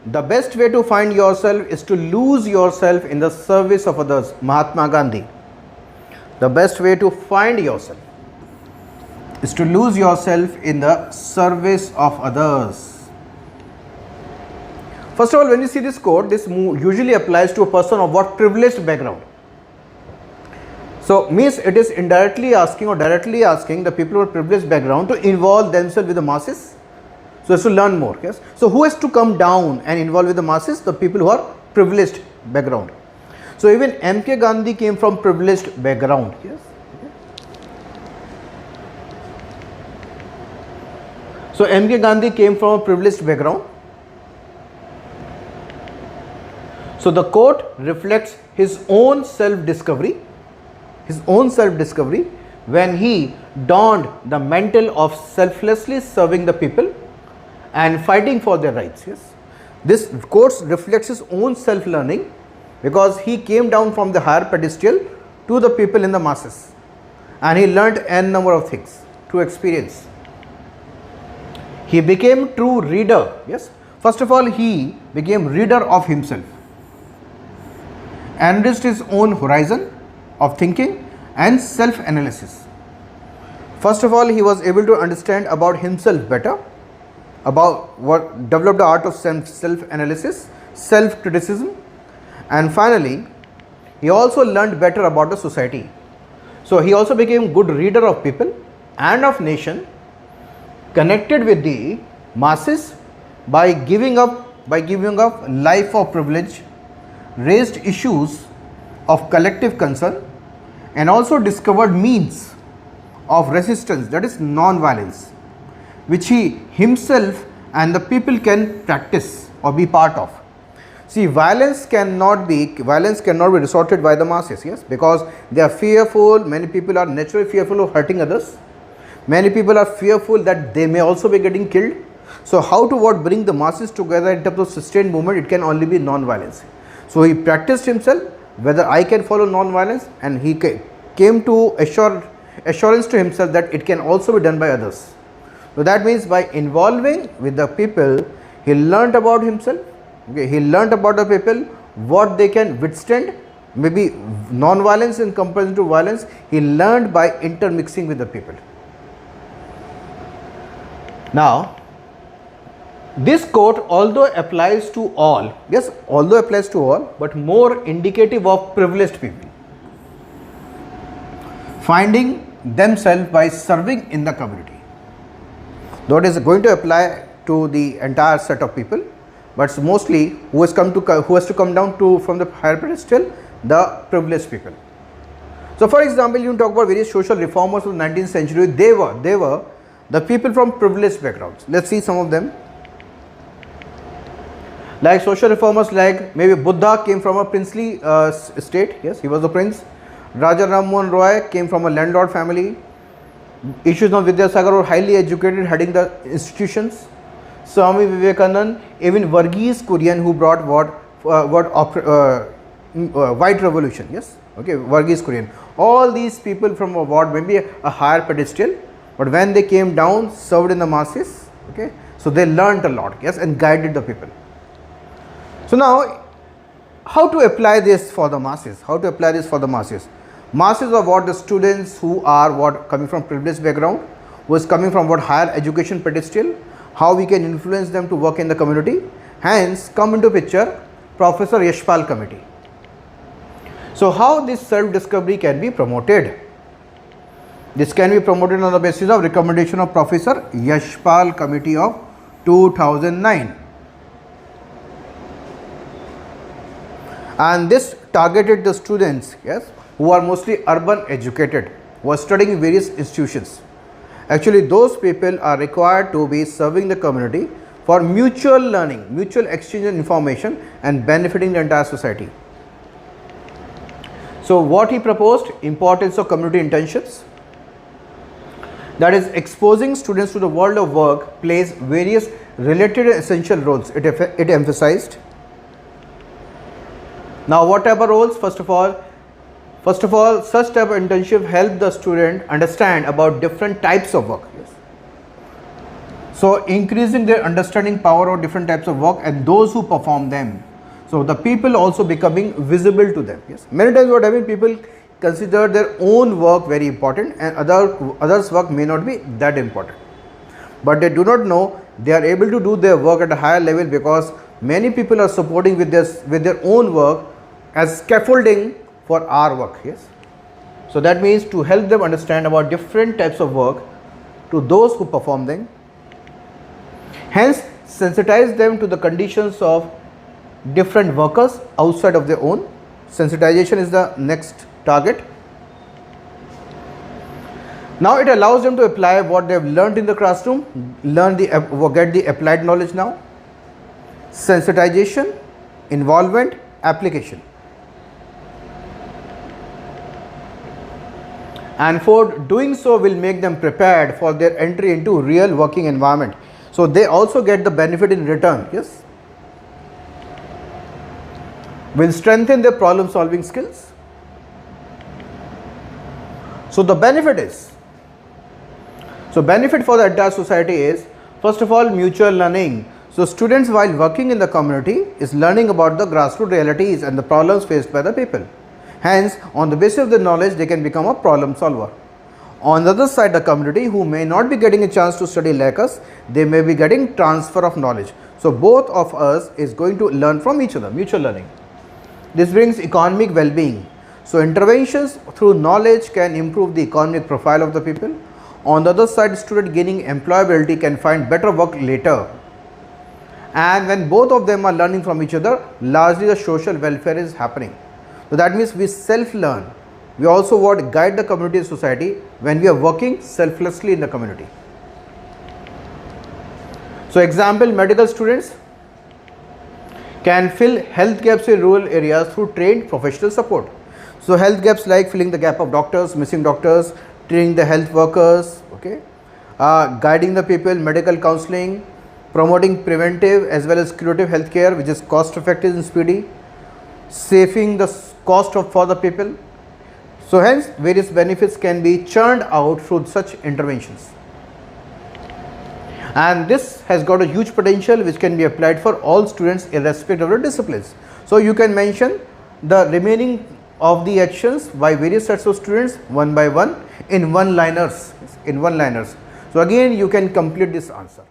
the best way to find yourself is to lose yourself in the service of others. Mahatma Gandhi. The best way to find yourself is to lose yourself in the service of others. First of all, when you see this quote, this usually applies to a person of what privileged background. So means it is indirectly asking or directly asking the people with privileged background to involve themselves with the masses, so as to learn more. Yes. So who has to come down and involve with the masses? The people who are privileged background. So even MK Gandhi came from privileged background. Yes. So MK Gandhi came from a privileged background. So the quote reflects his own self-discovery. When he donned the mantle of selflessly serving the people and fighting for their rights. Yes. This quote reflects his own self-learning, because he came down from the higher pedestal to the people in the masses, and he learnt n number of things through experience. He became true reader. Yes. First of all, he became reader of himself, enriched his own horizon of thinking and self-analysis. First of all, he was able to understand about himself better, about what developed the art of self-analysis, self-criticism, and finally, he also learned better about the society. So he also became good reader of people and of nation, connected with the masses by giving up life of privilege, raised issues of collective concern, and also discovered means of resistance, that is non-violence, which he himself and the people can practice or be part of. See, violence cannot be resorted by the masses. Yes, because they are fearful. Many people are naturally fearful of hurting others. Many people are fearful that they may also be getting killed. So how to bring the masses together in terms of sustained movement? It can only be non-violence. So he practiced himself whether I can follow non-violence, and he came to assurance to himself that it can also be done by others. So that means by involving with the people, he learnt about himself. Okay, he learnt about the people, what they can withstand, maybe non-violence in comparison to violence. He learned by intermixing with the people. Now, this quote, although applies to all, but more indicative of privileged people finding themselves by serving in the community. Though it is going to apply to the entire set of people, but mostly who has to come down from the higher pedestal, the privileged people. So for example, you talk about various social reformers of the 19th century. They were the people from privileged backgrounds. Let's see some of them. Like social reformers, like maybe Buddha came from a princely state. Yes, he was a prince. Raja Ram Mohan Roy came from a landlord family. Issues Vidyasagar were highly educated, heading the institutions. Swami Vivekananda, even Varghese Kurian, who brought white revolution. Yes, okay, Varghese Kurian. All these people from maybe a higher pedestal, but when they came down, served in the masses. Okay, so they learnt a lot. Yes, and guided the people. So now, how to apply this for the masses? Masses are what? The students who are coming from privileged background, who is coming from higher education pedestal. How we can influence them to work in the community. Hence, come into picture Professor Yashpal Committee. So how this self-discovery can be promoted? This can be promoted on the basis of recommendation of Professor Yashpal Committee of 2009. And this targeted the students, yes, who are mostly urban educated, who are studying in various institutions. Actually, those people are required to be serving the community for mutual learning, mutual exchange of information, and benefiting the entire society. So what he proposed: importance of community internships, that is exposing students to the world of work plays various related essential roles. It emphasized. Now what type of roles? First of all, such type of internship help the student understand about different types of work. Yes. So increasing their understanding power of different types of work and those who perform them. So the people also becoming visible to them. Yes, many times what happens, people consider their own work very important and others work may not be that important, but they do not know they are able to do their work at a higher level because many people are supporting with their own work as scaffolding for our work. Yes, so that means to help them understand about different types of work to those who perform them, hence sensitize them to the conditions of different workers outside of their own. Sensitization is the next target. Now it allows them to apply what they have learned in the classroom, get the applied knowledge now. Sensitization, involvement, application. And for doing so will make them prepared for their entry into real working environment. So they also get the benefit in return. Yes, will strengthen their problem solving skills. So the benefit is, benefit for the entire society is, first of all, mutual learning. So students while working in the community is learning about the grassroots realities and the problems faced by the people. Hence on the basis of the knowledge they can become a problem solver. On the other side, the community who may not be getting a chance to study like us, they may be getting transfer of knowledge. So both of us is going to learn from each other, mutual learning. This brings economic well-being. So interventions through knowledge can improve the economic profile of the people. On the other side, student gaining employability can find better work later. And when both of them are learning from each other, largely the social welfare is happening. So that means we self-learn. We also want to guide the community and society when we are working selflessly in the community. So example, medical students can fill health gaps in rural areas through trained professional support. So health gaps like filling the gap of doctors, missing doctors, training the health workers, okay, guiding the people, medical counseling, promoting preventive as well as curative healthcare, which is cost effective and speedy, saving the cost for the people. So hence various benefits can be churned out through such interventions. And this has got a huge potential which can be applied for all students irrespective of the disciplines. So you can mention the remaining of the actions by various sets of students one by one in one liners. So again you can complete this answer.